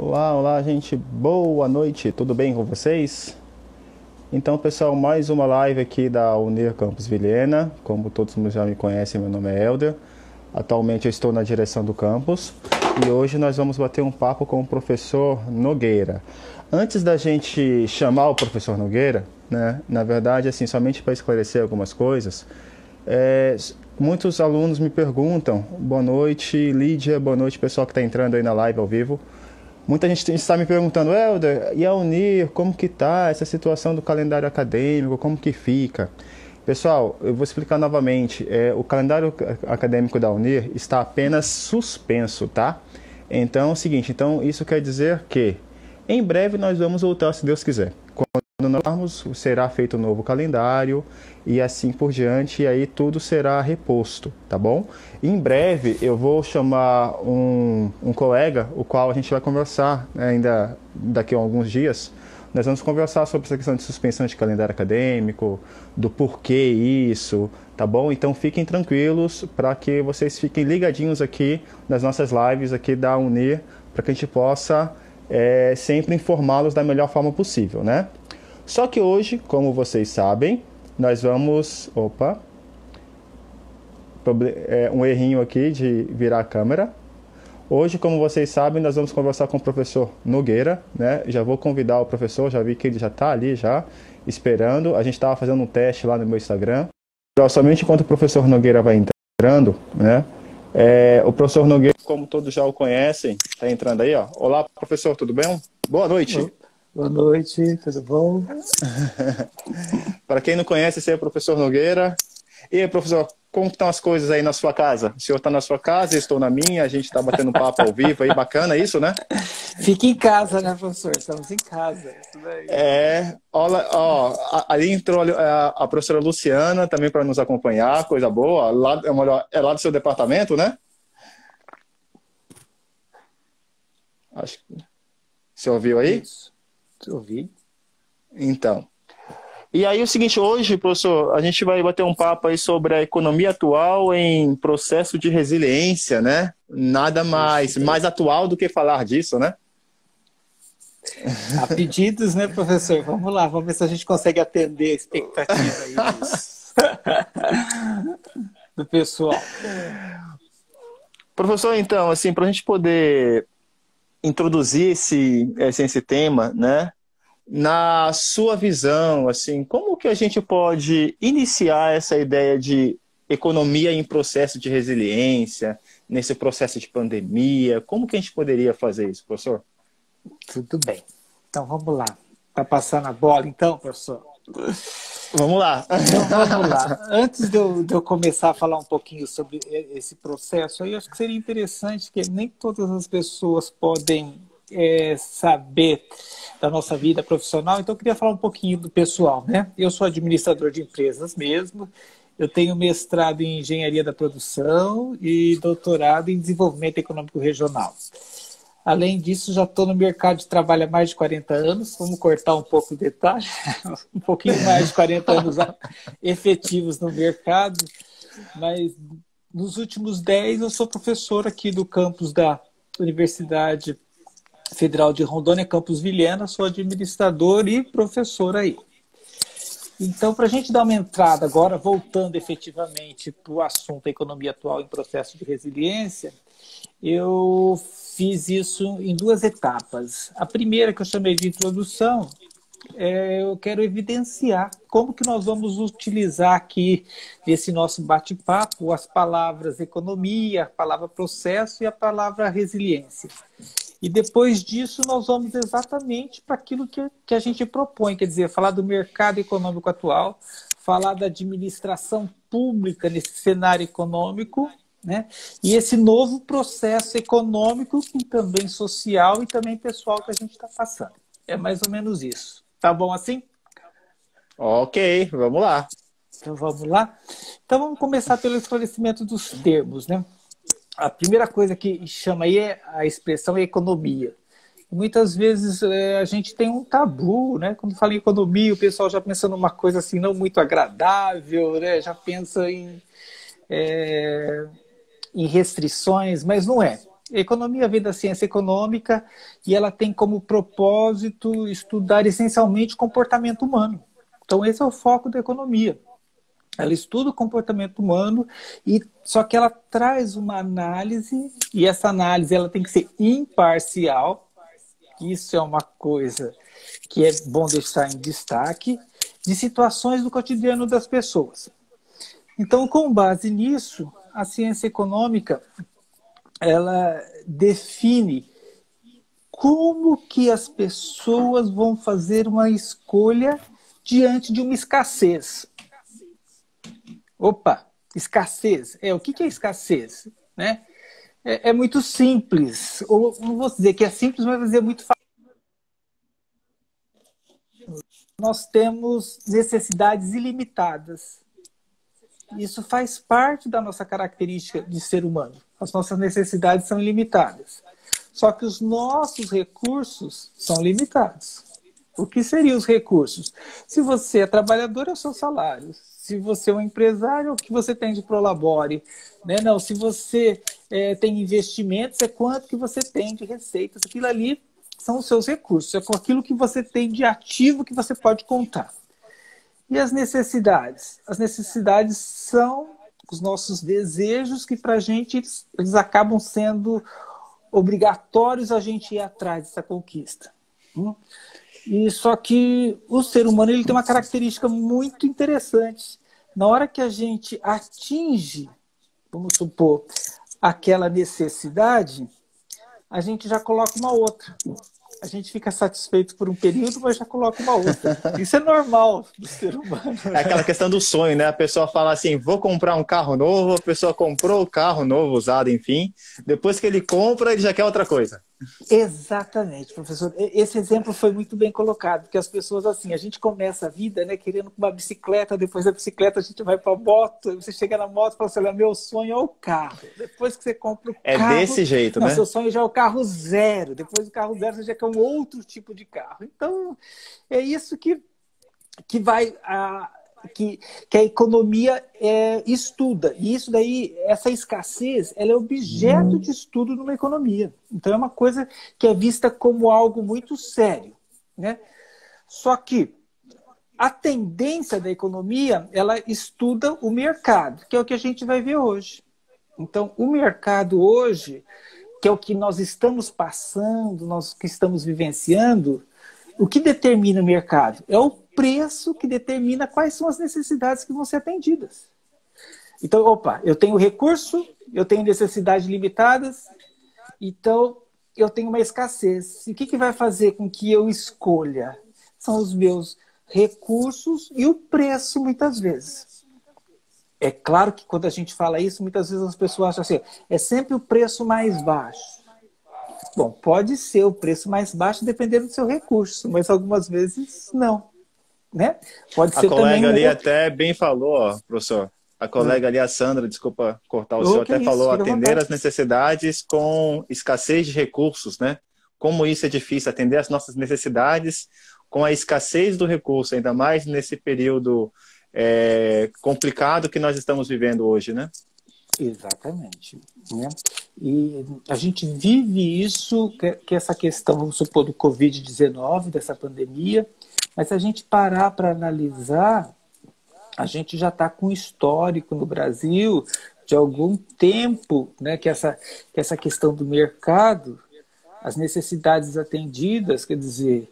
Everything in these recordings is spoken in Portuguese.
Olá, olá, gente. Boa noite. Tudo bem com vocês? Então, pessoal, mais uma live aqui da Unir Campus Vilhena. Como todos já me conhecem, meu nome é Helder. Atualmente eu estou na direção do campus e hoje nós vamos bater um papo com o professor Nogueira. Antes da gente chamar o professor Nogueira, né, na verdade, assim, somente para esclarecer algumas coisas, muitos alunos me perguntam, boa noite, Lídia, boa noite, pessoal que está entrando aí na live ao vivo. Muita gente está me perguntando, Helder, e a Unir, como que tá essa situação do calendário acadêmico, como que fica? Pessoal, eu vou explicar novamente, o calendário acadêmico da Unir está apenas suspenso, tá? Então é o seguinte, então isso quer dizer que em breve nós vamos voltar, se Deus quiser. Quando nós voltarmos, será feito um novo calendário e assim por diante, e aí tudo será reposto, tá bom? Em breve eu vou chamar um colega, o qual a gente vai conversar, né, ainda daqui a alguns dias. Nós vamos conversar sobre essa questão de suspensão de calendário acadêmico, do porquê isso, tá bom? Então fiquem tranquilos para que vocês fiquem ligadinhos aqui nas nossas lives aqui da Unir, para que a gente possa sempre informá-los da melhor forma possível, né? Só que hoje, como vocês sabem, nós vamos... Opa! Um errinho aqui de virar a câmera. Hoje, como vocês sabem, nós vamos conversar com o professor Nogueira, né? Já vou convidar o professor, já vi que ele já está ali, já, esperando. A gente estava fazendo um teste lá no meu Instagram. Somente enquanto o professor Nogueira vai entrando, né? O professor Nogueira, como todos já o conhecem, está entrando aí, ó. Olá, professor, tudo bem? Boa noite. Boa noite, tudo bom? Para quem não conhece, esse é o professor Nogueira. E aí, professor, como estão as coisas aí na sua casa? O senhor está na sua casa, eu estou na minha, a gente está batendo um papo ao vivo aí, bacana isso, né? Fique em casa, né, professor? Estamos em casa. Isso daí. Olha, ó, ali entrou a professora Luciana também para nos acompanhar, coisa boa. É lá do seu departamento, né? Acho que você ouviu aí? Isso, ouvi. Então. E aí o seguinte, hoje, professor, a gente vai bater um papo aí sobre a economia atual em processo de resiliência, né? Nada mais atual do que falar disso, né? Há pedidos, né, professor? Vamos lá, vamos ver se a gente consegue atender a expectativa aí do pessoal. Professor, então, assim, para a gente poder introduzir esse tema, né? Na sua visão, assim, como que a gente pode iniciar essa ideia de economia em processo de resiliência, nesse processo de pandemia? Como que a gente poderia fazer isso, professor? Tudo bem. Então, vamos lá. Tá passando a bola, então, professor? Vamos lá. Então, vamos lá. Antes de eu começar a falar um pouquinho sobre esse processo, aí, eu acho que seria interessante que nem todas as pessoas podem saber da nossa vida profissional, então eu queria falar um pouquinho do pessoal, né? Eu sou administrador de empresas mesmo, eu tenho mestrado em engenharia da produção e doutorado em desenvolvimento econômico regional. Além disso, já estou no mercado de trabalho há mais de 40 anos, vamos cortar um pouco o detalhe, um pouquinho mais de 40 anos efetivos no mercado, mas nos últimos 10 eu sou professor aqui do campus da Universidade Federal de Rondônia, Campus Vilhena, sou administrador e professor aí. Então, para a gente dar uma entrada agora, voltando efetivamente para o assunto da economia atual em processo de resiliência, eu fiz isso em duas etapas. A primeira, que eu chamei de introdução, eu quero evidenciar como que nós vamos utilizar aqui nesse nosso bate-papo as palavras economia, a palavra processo e a palavra resiliência. E depois disso nós vamos exatamente para aquilo que a gente propõe, quer dizer, falar do mercado econômico atual, falar da administração pública nesse cenário econômico, né? E esse novo processo econômico e também social e também pessoal que a gente está passando. É mais ou menos isso. Tá bom assim? Ok, vamos lá. Então vamos lá? Então vamos começar pelo esclarecimento dos termos, né? A primeira coisa que chama aí é a expressão economia. Muitas vezes a gente tem um tabu, né? Quando fala em economia, o pessoal já pensa numa coisa assim não muito agradável, né? Já pensa em restrições, mas não é. Economia vem da ciência econômica e ela tem como propósito estudar essencialmente comportamento humano. Então, esse é o foco da economia. Ela estuda o comportamento humano, e só que ela traz uma análise, e essa análise ela tem que ser imparcial. Isso é uma coisa que é bom deixar em destaque, de situações do cotidiano das pessoas. Então, com base nisso, a ciência econômica ela define como que as pessoas vão fazer uma escolha diante de uma escassez. Opa, escassez. O que é escassez? Né? É muito simples. Ou não vou dizer que é simples, mas vou dizer muito fácil. Nós temos necessidades ilimitadas. Isso faz parte da nossa característica de ser humano. As nossas necessidades são ilimitadas. Só que os nossos recursos são limitados. O que seriam os recursos? Se você é trabalhador, é o seu salário. Se você é um empresário, é o que você tem de prolabore. Né? Não, se você tem investimentos, é quanto que você tem de receitas. Aquilo ali são os seus recursos. É com aquilo que você tem de ativo que você pode contar. E as necessidades? As necessidades são os nossos desejos que, para a gente, eles acabam sendo obrigatórios a gente ir atrás dessa conquista. E só que o ser humano ele tem uma característica muito interessante. Na hora que a gente atinge, vamos supor, aquela necessidade, a gente já coloca uma outra. A gente fica satisfeito por um período, mas já coloca uma outra. Isso é normal do ser humano. É aquela questão do sonho, né? A pessoa fala assim, vou comprar um carro novo, a pessoa comprou o carro novo, usado, enfim. Depois que ele compra, ele já quer outra coisa. Exatamente, professor. Esse exemplo foi muito bem colocado, porque as pessoas, assim, a gente começa a vida, né, querendo uma bicicleta, depois da bicicleta a gente vai para a moto, você chega na moto e fala assim, olha, meu sonho é o carro. Depois que você compra o carro... É desse jeito, né? Seu sonho já é o carro zero. Depois do carro zero você já quer um outro tipo de carro. Então, é isso que vai... Que a economia estuda. E isso daí, essa escassez, ela é objeto de estudo numa economia. Então é uma coisa que é vista como algo muito sério. Né? Só que a tendência da economia, ela estuda o mercado, que é o que a gente vai ver hoje. Então, o mercado hoje, que é o que nós estamos passando, nós que estamos vivenciando, o que determina o mercado? É o preço que determina quais são as necessidades que vão ser atendidas. Então, eu tenho recurso, eu tenho necessidades limitadas, então eu tenho uma escassez. E o que vai fazer com que eu escolha? São os meus recursos e o preço, muitas vezes. É claro que quando a gente fala isso, muitas vezes as pessoas acham assim, é sempre o preço mais baixo. Bom, pode ser o preço mais baixo dependendo do seu recurso, mas algumas vezes não. Né? Pode ser a colega também ali até bem falou, ó, professor. A colega ali, a Sandra, desculpa cortar o senhor, até falou atender as necessidades com escassez de recursos, né? Como isso é difícil, atender as nossas necessidades com a escassez do recurso, ainda mais nesse período complicado que nós estamos vivendo hoje, né? Exatamente. Né? E a gente vive isso, que essa questão, vamos supor, do Covid-19, dessa pandemia, mas se a gente parar para analisar, a gente já está com histórico no Brasil de algum tempo, né, que essa questão do mercado, as necessidades atendidas, quer dizer,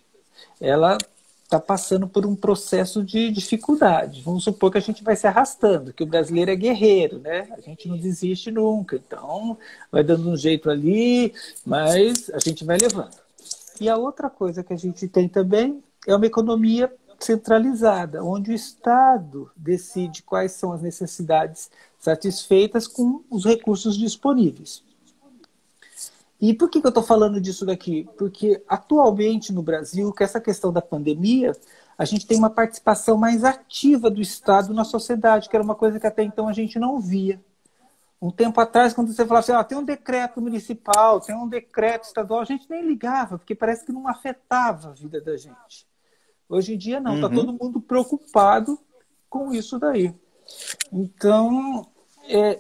ela está passando por um processo de dificuldade. Vamos supor que a gente vai se arrastando, que o brasileiro é guerreiro, né? A gente não desiste nunca, então vai dando um jeito ali, mas a gente vai levando. E a outra coisa que a gente tem também é uma economia centralizada, onde o Estado decide quais são as necessidades satisfeitas com os recursos disponíveis. E por que eu estou falando disso daqui? Porque atualmente no Brasil, com essa questão da pandemia, a gente tem uma participação mais ativa do Estado na sociedade, que era uma coisa que até então a gente não via. Um tempo atrás, quando você falava assim, tem um decreto municipal, tem um decreto estadual, a gente nem ligava, porque parece que não afetava a vida da gente. Hoje em dia não, está todo mundo preocupado com isso daí. Então,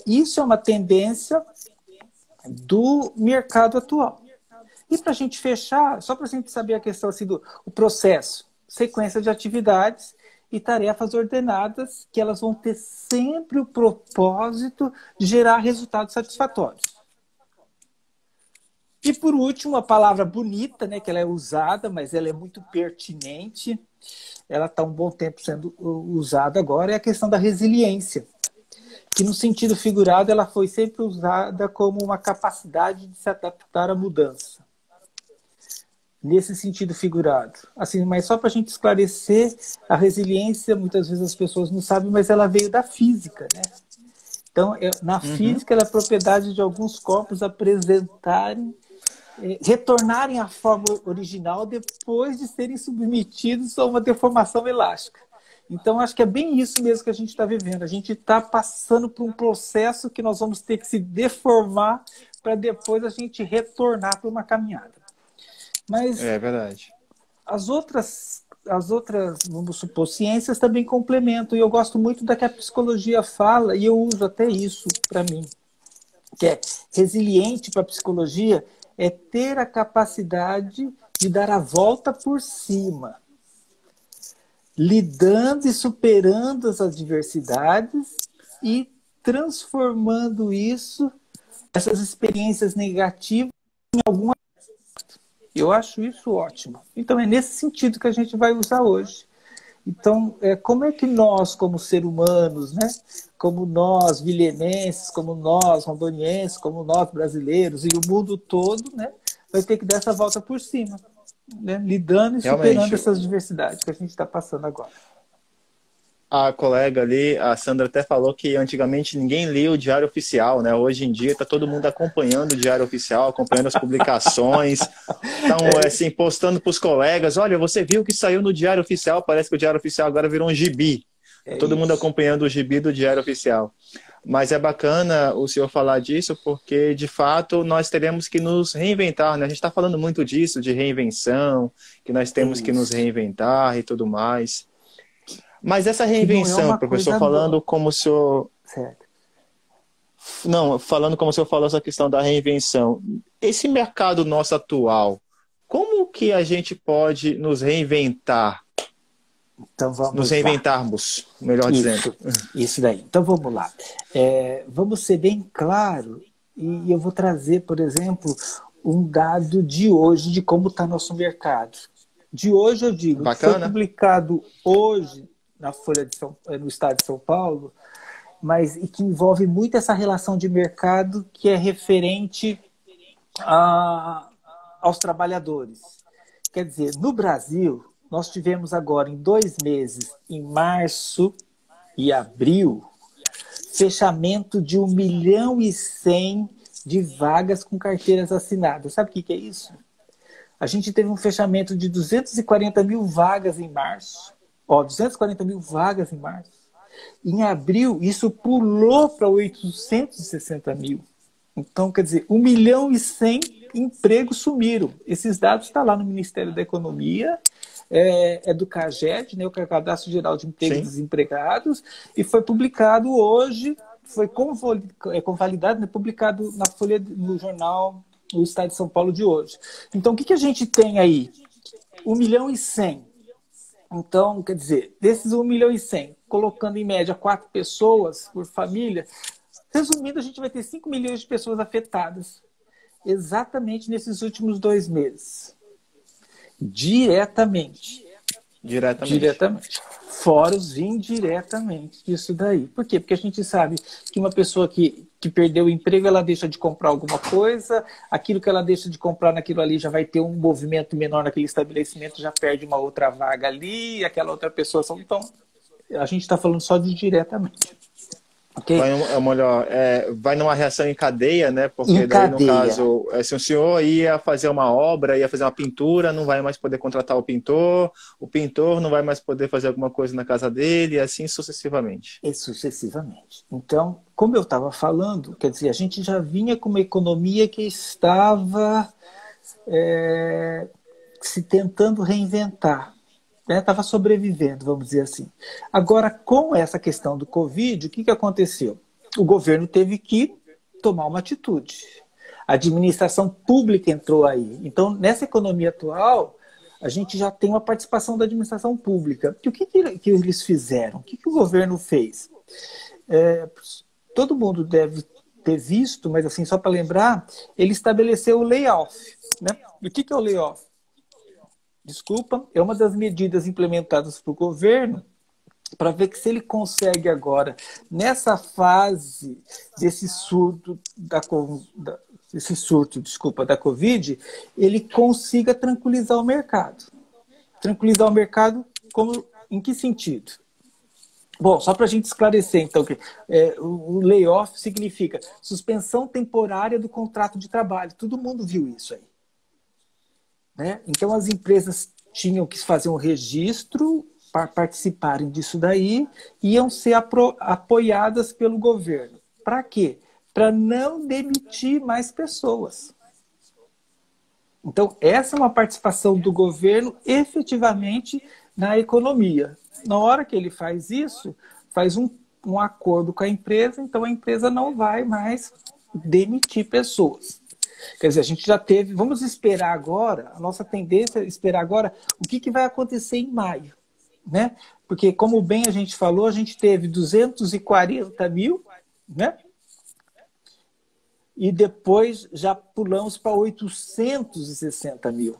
isso é uma tendência do mercado atual. E para a gente fechar, só para a gente saber a questão assim, do o processo, sequência de atividades e tarefas ordenadas, que elas vão ter sempre o propósito de gerar resultados satisfatórios. E por último, a palavra bonita, né, que ela é usada, mas ela é muito pertinente, ela está um bom tempo sendo usada agora, é a questão da resiliência, que no sentido figurado ela foi sempre usada como uma capacidade de se adaptar à mudança. Nesse sentido figurado. Assim, mas só para a gente esclarecer, a resiliência, muitas vezes as pessoas não sabem, mas ela veio da física, né? Então, na física, ela é propriedade de alguns corpos apresentarem, retornarem à forma original depois de serem submetidos a uma deformação elástica. Então, acho que é bem isso mesmo que a gente está vivendo. A gente está passando por um processo que nós vamos ter que se deformar para depois a gente retornar para uma caminhada. Mas é verdade. As outras, vamos supor, ciências também complementam. E eu gosto muito da que a psicologia fala, e eu uso até isso para mim, que é resiliente para a psicologia, é ter a capacidade de dar a volta por cima, lidando e superando as adversidades e transformando essas experiências negativas, em alguma. Eu acho isso ótimo. Então, é nesse sentido que a gente vai usar hoje. Então, como é que nós, como seres humanos, né, como nós, vilhenenses, como nós, rondonienses, como nós, brasileiros, e o mundo todo, né, vai ter que dar essa volta por cima, né, lidando e superando essas diversidades que a gente está passando agora. A colega ali, a Sandra, até falou que antigamente ninguém lia o Diário Oficial, né? Hoje em dia está todo mundo acompanhando o Diário Oficial, acompanhando as publicações, estão assim, postando para os colegas, olha, você viu que saiu no Diário Oficial, parece que o Diário Oficial agora virou um gibi. Todo mundo acompanhando o gibi do Diário Oficial. Mas é bacana o senhor falar disso, porque, de fato, nós teremos que nos reinventar, né? A gente está falando muito disso, de reinvenção, que nós temos que nos reinventar e tudo mais. Mas essa reinvenção, professor, falando como o senhor... Certo. Não, falando como o senhor falou essa questão da reinvenção. Esse mercado nosso atual, como que a gente pode nos reinventar? Então vamos nos reinventarmos, melhor dizendo. Isso daí. Então vamos lá. Vamos ser bem claro, e eu vou trazer, por exemplo, um dado de hoje de como está nosso mercado. De hoje eu digo, bacana. Foi publicado hoje na Folha no estado de São Paulo, mas e que envolve muito essa relação de mercado que é referente aos trabalhadores. Quer dizer, no Brasil, nós tivemos agora em 2 meses, em março e abril, fechamento de 1,1 milhão de vagas com carteiras assinadas. Sabe o que é isso? A gente teve um fechamento de 240 mil vagas em março. 240 mil vagas em março. Em abril, isso pulou para 860 mil. Então, quer dizer, 1,1 milhão empregos sumiram. Esses dados estão lá no Ministério da Economia, do CAGED, né, o Cadastro Geral de Empregos e Desempregados, e foi publicado hoje, foi convalidado, né, publicado na Folha, no jornal do Estado de São Paulo de hoje. Então, o que a gente tem aí? 1,1 milhão. Então, quer dizer, desses 1,1 milhão, colocando em média 4 pessoas por família, resumindo, a gente vai ter 5 milhões de pessoas afetadas exatamente nesses últimos 2 meses. Diretamente. Fora os indiretamente disso daí. Por quê? Porque a gente sabe que uma pessoa que perdeu o emprego, ela deixa de comprar alguma coisa, aquilo que ela deixa de comprar naquilo ali já vai ter um movimento menor naquele estabelecimento, já perde uma outra vaga ali, aquela outra pessoa... Então, a gente está falando só de diretamente. Okay? Vai numa reação em cadeia, né? Porque daí, no caso, se o senhor ia fazer uma obra, ia fazer uma pintura, não vai mais poder contratar o pintor não vai mais poder fazer alguma coisa na casa dele, e assim sucessivamente. Sucessivamente. Então, como eu estava falando, quer dizer, a gente já vinha com uma economia que estava se tentando reinventar. Estava sobrevivendo, vamos dizer assim. Agora, com essa questão do Covid, o que aconteceu? O governo teve que tomar uma atitude. A administração pública entrou aí. Então, nessa economia atual, a gente já tem uma participação da administração pública. E o que eles fizeram? O que o governo fez? Todo mundo deve ter visto, mas assim, só para lembrar, ele estabeleceu o layoff. Né? E o que é o layoff? Desculpa, é uma das medidas implementadas pelo governo para ver que se ele consegue agora, nessa fase desse surto da Covid, ele consiga tranquilizar o mercado. Tranquilizar o mercado em que sentido? Bom, só para a gente esclarecer, então, que o layoff significa suspensão temporária do contrato de trabalho. Todo mundo viu isso aí. Né? Então, as empresas tinham que fazer um registro para participarem disso daí, iam ser apoiadas pelo governo. Para quê? Para não demitir mais pessoas. Então, essa é uma participação do governo efetivamente na economia. Na hora que ele faz isso, faz um acordo com a empresa, então a empresa não vai mais demitir pessoas. Quer dizer, a gente já teve... Vamos esperar agora, a nossa tendência é esperar agora o que vai acontecer em maio. Né? Porque, como bem a gente falou, a gente teve 240 mil, né? E depois já pulamos para 860 mil.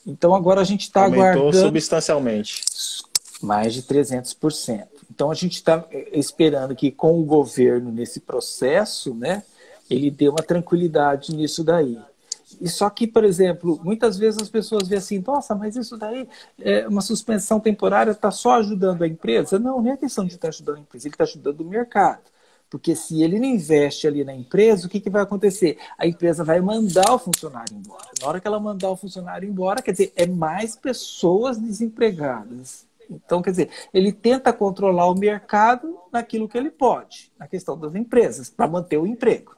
Então, agora a gente está aguardando... Aumentou substancialmente. Mais de 300%. Então, a gente está esperando que com o governo nesse processo, né, ele dê uma tranquilidade nisso daí. E só que, por exemplo, muitas vezes as pessoas veem assim, nossa, mas isso daí é uma suspensão temporária, está só ajudando a empresa? Não é questão de estar ajudando a empresa, ele está ajudando o mercado. Porque se ele não investe ali na empresa, o que vai acontecer? A empresa vai mandar o funcionário embora. Na hora que ela mandar o funcionário embora, quer dizer, é mais pessoas desempregadas. Então, quer dizer, ele tenta controlar o mercado naquilo que ele pode, na questão das empresas, para manter o emprego.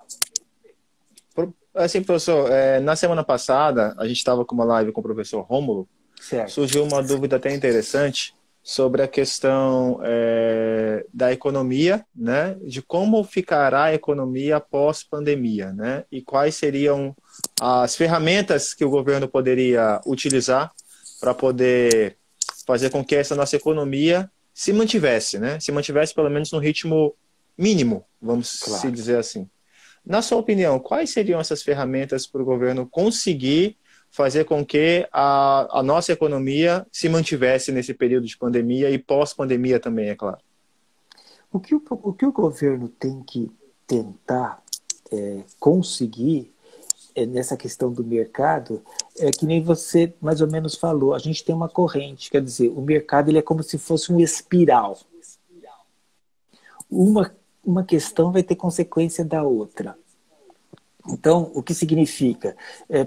Assim, professor, na semana passada, a gente estava com uma live com o professor Rômulo. Certo. Surgiu uma dúvida até interessante sobre a questão da economia, né? De como ficará a economia pós-pandemia, né? E quais seriam as ferramentas que o governo poderia utilizar para poder fazer com que essa nossa economia se mantivesse, né? Se mantivesse pelo menos no ritmo mínimo, vamos se dizer assim. Na sua opinião, quais seriam essas ferramentas para o governo conseguir fazer com que a nossa economia se mantivesse nesse período de pandemia e pós-pandemia também, é claro? O que o governo tem que tentar conseguir nessa questão do mercado é que nem você mais ou menos falou, a gente tem uma corrente, quer dizer, o mercado ele é como se fosse um espiral. Uma questão vai ter consequência da outra. Então, o que significa?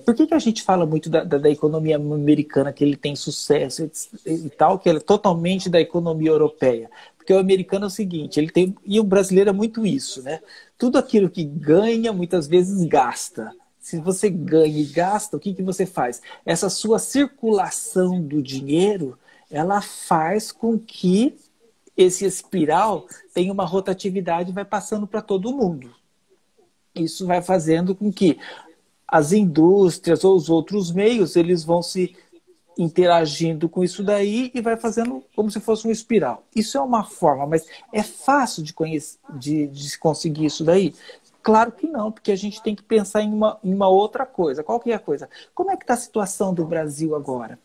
Por que a gente fala muito da economia americana, que ele tem sucesso e tal, que ela é totalmente da economia europeia? Porque o americano é o seguinte, ele tem, e o brasileiro é muito isso, né? Tudo aquilo que ganha, muitas vezes gasta. Se você ganha e gasta, o que você faz? Essa sua circulação do dinheiro, ela faz com que esse espiral tenha uma rotatividade e vai passando para todo mundo. Isso vai fazendo com que as indústrias ou os outros meios, eles vão se interagindo com isso daí e vai fazendo como se fosse uma espiral. Isso é uma forma, mas é fácil de se conseguir isso daí? Claro que não, porque a gente tem que pensar em uma outra coisa. Qual que é a coisa? Como é que está a situação do Brasil agora?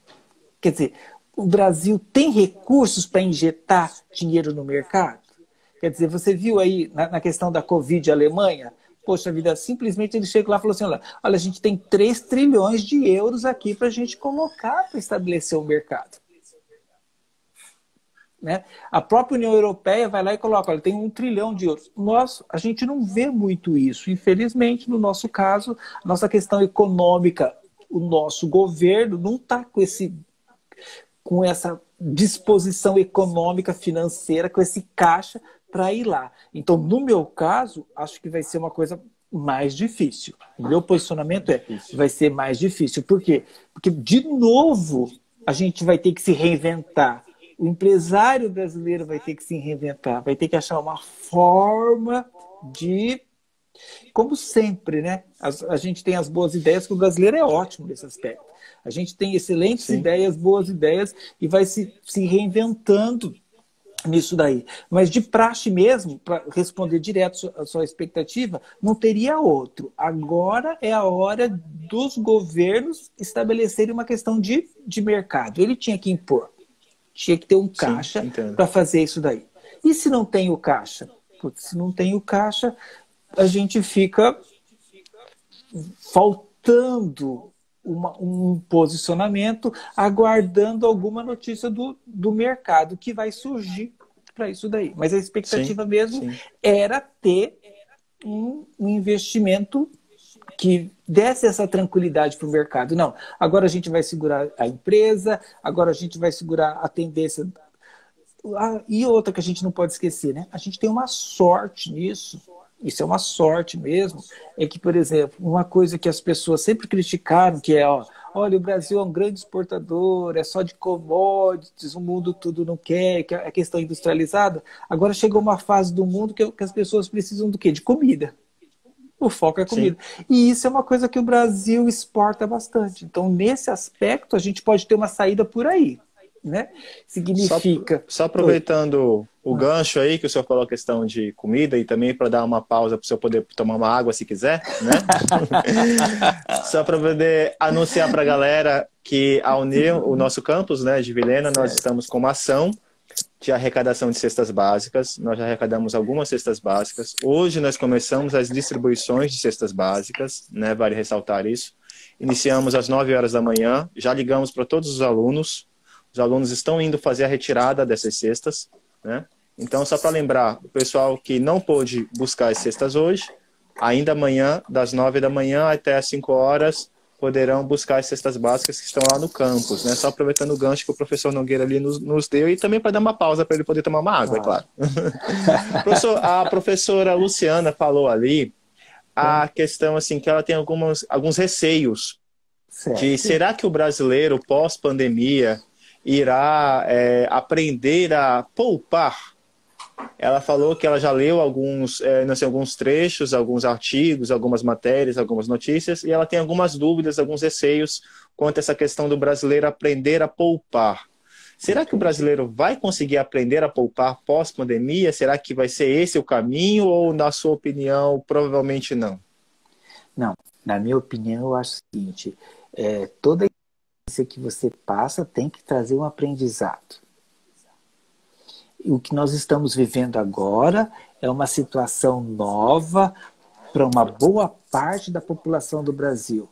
Quer dizer, o Brasil tem recursos para injetar dinheiro no mercado? Quer dizer, você viu aí na questão da Covid Alemanha? Poxa vida, simplesmente ele chega lá e falou assim, olha, a gente tem 3 trilhões de euros aqui para a gente colocar para estabelecer o mercado. Né? A própria União Europeia vai lá e coloca, olha, tem 1 trilhão de euros. A gente não vê muito isso. Infelizmente, no nosso caso, a nossa questão econômica, o nosso governo não está com essa disposição econômica, financeira, com esse caixa para ir lá. Então, no meu caso, acho que vai ser uma coisa mais difícil. O meu posicionamento vai ser mais difícil. Por quê? Porque, de novo, a gente vai ter que se reinventar. O empresário brasileiro vai ter que se reinventar, vai ter que achar uma forma de Como sempre, né? A gente tem as boas ideias, que o brasileiro é ótimo nesse aspecto. A gente tem excelentes Sim, ideias, boas ideias, e vai se reinventando nisso daí. Mas de praxe mesmo, para responder direto a sua expectativa, não teria outro. Agora é a hora dos governos estabelecerem uma questão de mercado. Ele tinha que impor, tinha que ter um sim, caixa entendo. para fazer isso daí. E se não tem o caixa? Putz, se não tem o caixa, a gente fica faltando um posicionamento, aguardando alguma notícia do mercado que vai surgir para isso daí. Mas a Sim, expectativa mesmo sim. era ter um investimento que desse essa tranquilidade para o mercado. Não, agora a gente vai segurar a empresa, agora a gente vai segurar a tendência. E outra que a gente não pode esquecer, né? A gente tem uma sorte nisso. Isso é uma sorte mesmo. É que, por exemplo, uma coisa que as pessoas sempre criticaram, que é, ó, olha, o Brasil é um grande exportador, é só de commodities, o mundo tudo não quer, que é a questão industrializada. Agora chegou uma fase do mundo que as pessoas precisam do quê? De comida. O foco é Sim. comida. E isso é uma coisa que o Brasil exporta bastante. Então, nesse aspecto, a gente pode ter uma saída por aí, né? Só, Significa... só Oi. aproveitando o gancho aí, que o senhor falou a questão de comida, e também para dar uma pausa para o senhor poder tomar uma água se quiser, né? Só para poder anunciar para a galera que a Unir, o nosso campus, né, de Vilhena, nós Certo. estamos com uma ação de arrecadação de cestas básicas. Nós já arrecadamos algumas cestas básicas. Hoje nós começamos as distribuições de cestas básicas, né? Vale ressaltar isso. Iniciamos às 9 horas da manhã, já ligamos para todos os alunos. Os alunos estão indo fazer a retirada dessas cestas, né? Então, só para lembrar, o pessoal que não pôde buscar as cestas hoje, ainda amanhã, das 9 da manhã até as 5 horas, poderão buscar as cestas básicas que estão lá no campus, né? Só aproveitando o gancho que o professor Nogueira ali nos deu e também para dar uma pausa para ele poder tomar uma água, é Claro. claro. Professor, a professora Luciana falou ali a questão assim que ela tem alguns receios de Certo. será que o brasileiro pós-pandemia irá aprender a poupar? Ela falou que ela já leu não sei, alguns trechos, alguns artigos, algumas matérias, algumas notícias, e ela tem algumas dúvidas, alguns receios quanto a essa questão do brasileiro aprender a poupar. Será que o Entendi. brasileiro vai conseguir aprender a poupar pós-pandemia? Será que vai ser esse o caminho ou, na sua opinião, provavelmente não? Não, na minha opinião, eu acho o seguinte, toda experiência que você passa tem que trazer um aprendizado. O que nós estamos vivendo agora é uma situação nova para uma boa parte da população do Brasil,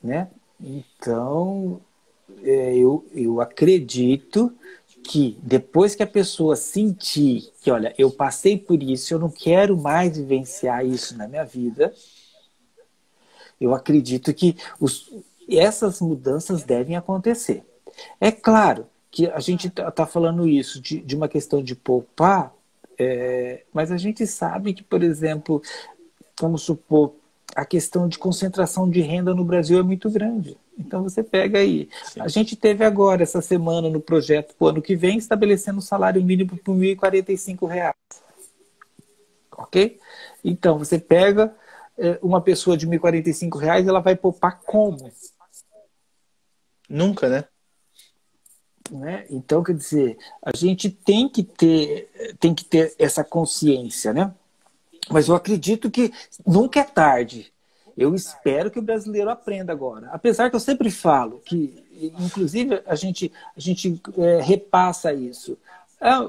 né? Então, eu acredito que depois que a pessoa sentir que, olha, eu passei por isso, eu não quero mais vivenciar isso na minha vida, eu acredito que essas mudanças devem acontecer. É claro que a gente está falando isso de uma questão de poupar, mas a gente sabe que, por exemplo, vamos supor, a questão de concentração de renda no Brasil é muito grande. Então você pega aí. A Sim. gente teve agora, essa semana, no projeto para o ano que vem, estabelecendo o salário mínimo por R$ 1.045. Ok? Então você pega uma pessoa de R$ 1.045, ela vai poupar como? Nunca, né? Né? Então, quer dizer, a gente tem que ter essa consciência, né? Mas eu acredito que nunca é tarde. Eu espero que o brasileiro aprenda agora. Apesar que eu sempre falo que, inclusive, a gente repassa isso.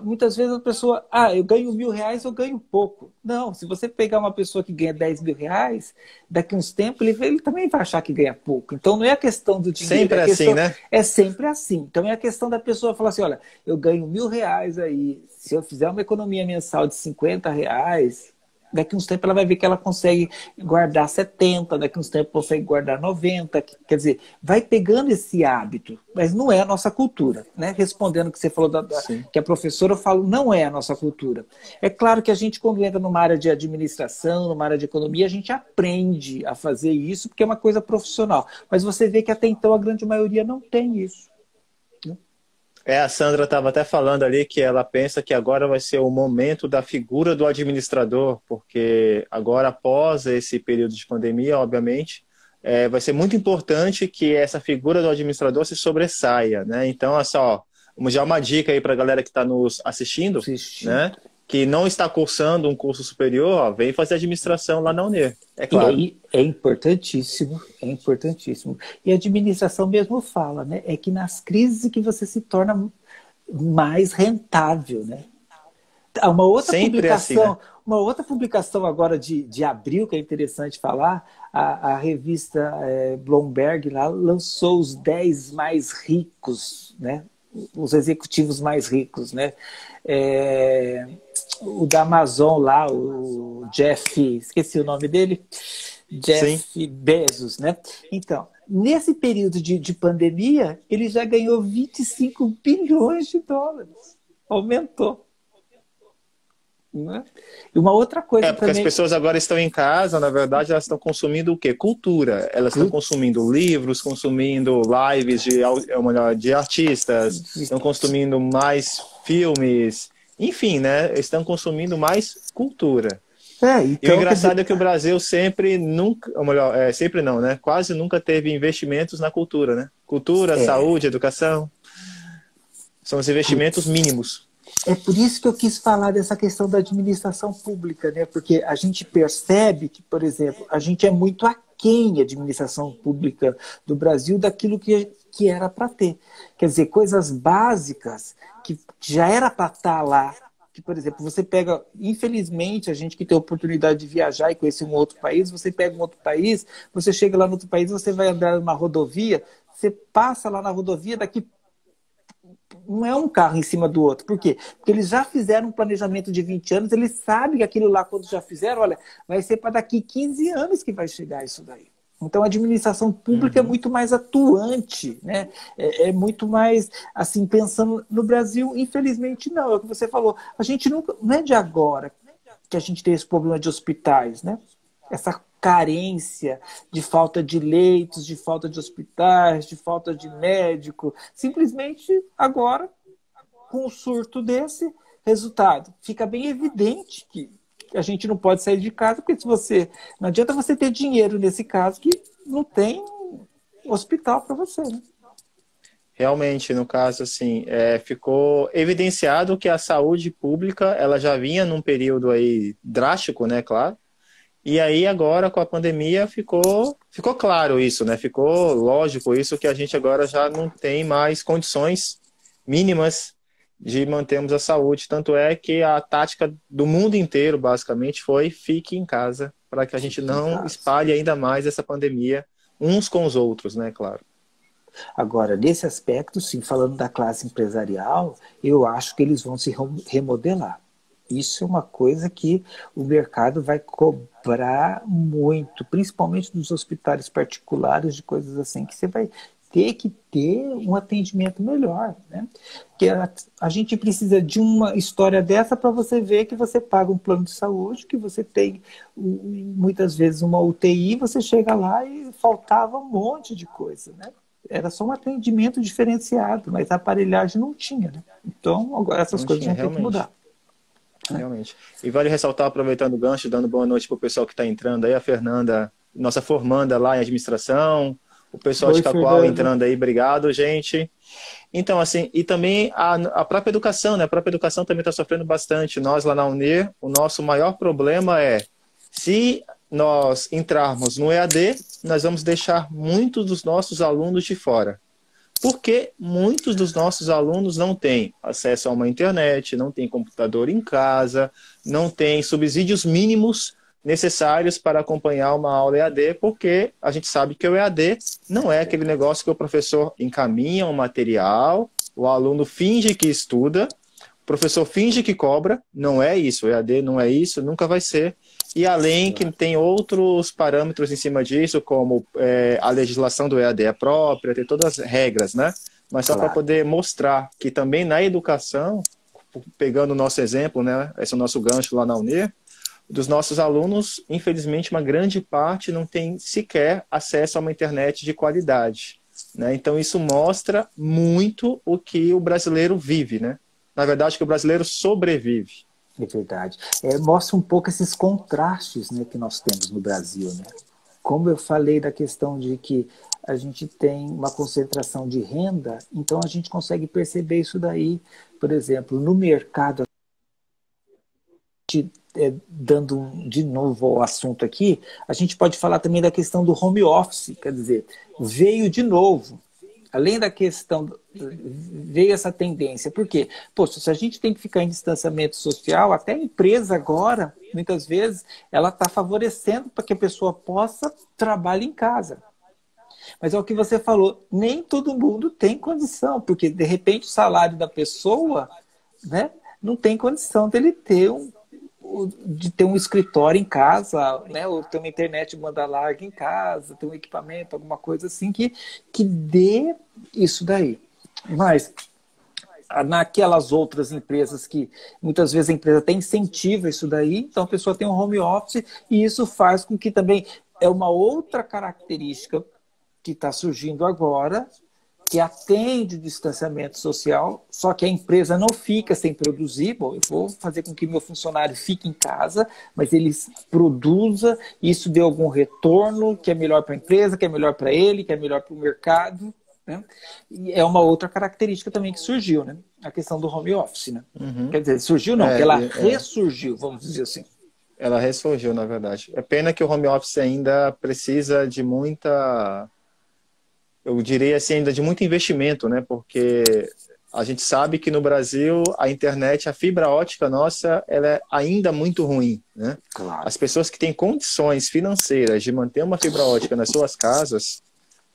Muitas vezes a pessoa, eu ganho R$ 1.000, eu ganho pouco. Não, se você pegar uma pessoa que ganha R$ 10.000, daqui a uns tempos ele também vai achar que ganha pouco. Então não é a questão do dinheiro, Sempre assim, né? é sempre assim. Então é a questão da pessoa falar assim, olha, eu ganho R$ 1.000 aí, se eu fizer uma economia mensal de R$ 50, daqui a uns tempos ela vai ver que ela consegue guardar 70, daqui a uns tempos consegue guardar 90, quer dizer, vai pegando esse hábito, mas não é a nossa cultura, né? Respondendo o que você falou Sim. que a professora, eu falo, não é a nossa cultura. É claro que a gente, quando entra numa área de administração, numa área de economia, a gente aprende a fazer isso, porque é uma coisa profissional, mas você vê que até então a grande maioria não tem isso. A Sandra estava até falando ali que ela pensa que agora vai ser o momento da figura do administrador, porque agora, após esse período de pandemia, obviamente, vai ser muito importante que essa figura do administrador se sobressaia, né? Então, é só, vamos já uma dica aí para a galera que está nos assistindo, Assistindo. né? Que não está cursando um curso superior, ó, vem fazer administração lá na UNER, é E claro. aí é importantíssimo, é importantíssimo. E a administração mesmo fala, né? É que nas crises que você se torna mais rentável, né? Há Sempre é assim, né? uma outra publicação agora de abril, que é interessante falar, a revista Bloomberg lá lançou os 10 mais ricos, né? Os executivos mais ricos, né? O da Amazon lá, o Jeff, esqueci o nome dele, Sim. Jeff Bezos, né? Então, nesse período de pandemia, ele já ganhou 25 bilhões de dólares. Aumentou. Né? E uma outra coisa Porque as também. pessoas agora estão em casa, na verdade, elas estão consumindo o quê? Cultura. Elas estão consumindo livros, consumindo lives de artistas, estão consumindo mais filmes, enfim, né? Estão consumindo mais cultura. E o Então, quer engraçado dizer, é que o Brasil sempre nunca, ou melhor, sempre não, né? Quase nunca teve investimentos na cultura, né? Cultura, é, saúde, educação, são os investimentos putz, mínimos. é por isso que eu quis falar dessa questão da administração pública, né? Porque a gente percebe que, por exemplo, a gente é muito aquém a administração pública do Brasil daquilo que era para ter. Quer dizer, coisas básicas que já era para estar lá. Que, por exemplo, você pega, infelizmente, a gente que tem a oportunidade de viajar e conhecer um outro país, você pega um outro país, você chega lá no outro país, você vai andar numa rodovia, você passa lá na rodovia, daqui não é um carro em cima do outro. Por quê? Porque eles já fizeram um planejamento de 20 anos, eles sabem que aquilo lá, quando já fizeram, olha, vai ser para daqui 15 anos que vai chegar isso daí. Então, a administração pública é Uhum. muito mais atuante, né? É muito mais, assim, pensando no Brasil, infelizmente, não. É o que você falou. A gente nunca, não é de agora que a gente tem esse problema de hospitais, né? Essa carência de falta de leitos, de falta de hospitais, de falta de médico. Simplesmente agora, com um surto desse, resultado, fica bem evidente que a gente não pode sair de casa, porque se você não adianta você ter dinheiro nesse caso que não tem hospital para você, né? Realmente, no caso, assim, ficou evidenciado que a saúde pública, ela já vinha num período aí drástico, né, claro. E aí agora, com a pandemia, ficou claro isso, né? Ficou lógico isso, que a gente agora já não tem mais condições mínimas de mantermos a saúde. Tanto é que a tática do mundo inteiro, basicamente, foi fique em casa, para que a gente Fique em não casa. espalhe ainda mais essa pandemia uns com os outros, né, claro. Agora, nesse aspecto, sim, falando da classe empresarial, eu acho que eles vão se remodelar. Isso é uma coisa que o mercado vai cobrar muito, principalmente nos hospitais particulares, de coisas assim, que você vai ter que ter um atendimento melhor, né? Porque a gente precisa de uma história dessa para você ver que você paga um plano de saúde, que você tem muitas vezes uma UTI, você chega lá e faltava um monte de coisa, né? Era só um atendimento diferenciado, mas a aparelhagem não tinha, né? Então, agora essas Não coisas tinha, vão ter que realmente. mudar. Realmente. E vale ressaltar, aproveitando o gancho, dando boa noite para o pessoal que está entrando aí, a Fernanda, nossa formanda lá em administração, o pessoal de Oi, Cacoal Fernanda. entrando aí, obrigado, gente. Então, assim, e também a própria educação, né? A própria educação também está sofrendo bastante. Nós lá na UNIR, o nosso maior problema é, se nós entrarmos no EAD, nós vamos deixar muitos dos nossos alunos de fora. Porque muitos dos nossos alunos não têm acesso a uma internet, não têm computador em casa, não têm subsídios mínimos necessários para acompanhar uma aula EAD, porque a gente sabe que o EAD não é aquele negócio que o professor encaminha um material, o aluno finge que estuda, o professor finge que cobra, não é isso, o EAD não é isso, nunca vai ser. E além que tem outros parâmetros em cima disso, como a legislação do EAD é própria, tem todas as regras, né? Mas só para Claro. poder mostrar que também na educação, pegando o nosso exemplo, né? Esse é o nosso gancho lá na UNIR, dos nossos alunos, infelizmente, uma grande parte não tem sequer acesso a uma internet de qualidade. né? Então isso mostra muito o que o brasileiro vive, né? Na verdade, que o brasileiro sobrevive. É verdade. Mostra um pouco esses contrastes, né, que nós temos no Brasil, né? Como eu falei da questão de que a gente tem uma concentração de renda, então a gente consegue perceber isso daí, por exemplo, no mercado, dando de novo ao assunto aqui, a gente pode falar também da questão do home office, quer dizer, veio de novo. Além da questão, veio essa tendência. Por quê? Poxa, se a gente tem que ficar em distanciamento social, até a empresa agora, muitas vezes, ela está favorecendo para que a pessoa possa trabalhar em casa. Mas é o que você falou, nem todo mundo tem condição, porque de repente o salário da pessoa, né, não tem condição dele de ter um escritório em casa, né, ou ter uma internet banda larga em casa, ter um equipamento, alguma coisa assim que dê isso daí. Mas naquelas outras empresas que muitas vezes a empresa até incentiva isso daí, então a pessoa tem um home office e isso faz com que também é uma outra característica que está surgindo agora, que atende o distanciamento social, só que a empresa não fica sem produzir. Bom, eu vou fazer com que meu funcionário fique em casa, mas ele produza, isso dê algum retorno, que é melhor para a empresa, que é melhor para ele, que é melhor para o mercado. Né? E é uma outra característica também que surgiu, né? A questão do home office. Né? Uhum. Quer dizer, surgiu não, ela ressurgiu, vamos dizer assim. Ela ressurgiu, na verdade. É pena que o home office ainda precisa de muita... Eu diria assim, ainda de muito investimento, né? Porque a gente sabe que no Brasil a internet, a fibra ótica nossa, ela é ainda muito ruim, né? Claro. As pessoas que têm condições financeiras de manter uma fibra ótica nas suas casas,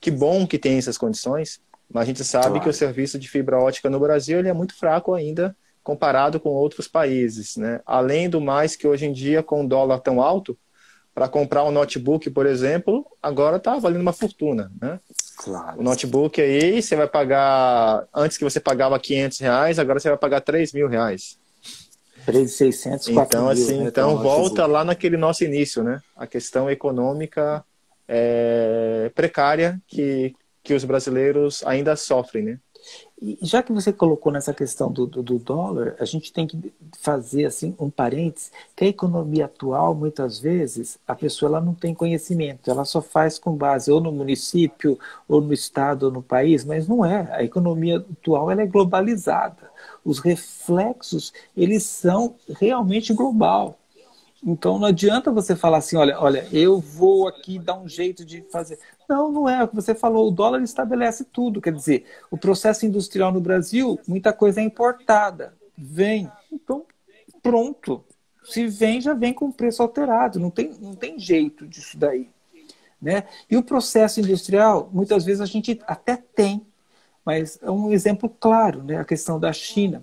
que bom que tem essas condições, mas a gente sabe que o serviço de fibra ótica no Brasil ele é muito fraco ainda comparado com outros países, né? Além do mais que hoje em dia, com o dólar tão alto, para comprar um notebook, por exemplo, agora está valendo uma fortuna, né? Claro. O notebook aí, você vai pagar... Antes que você pagava R$500, agora você vai pagar R$3.000. 3.600, 4.000. Então, assim, né, então volta lá naquele nosso início, né? A questão econômica precária que os brasileiros ainda sofrem, né? E já que você colocou nessa questão do dólar, a gente tem que fazer assim um parênteses, que a economia atual, muitas vezes, a pessoa ela não tem conhecimento, ela só faz com base ou no município, ou no estado, ou no país, mas não é. A economia atual ela é globalizada. Os reflexos, eles são realmente global. Então não adianta você falar assim, olha, eu vou aqui dar um jeito de fazer. Não, não é o que você falou, o dólar estabelece tudo. Quer dizer, o processo industrial no Brasil, muita coisa é importada. Vem. Então, pronto. Se vem, já vem com preço alterado. Não tem jeito disso daí. Né? E o processo industrial, muitas vezes a gente até tem, mas é um exemplo claro, né? A questão da China.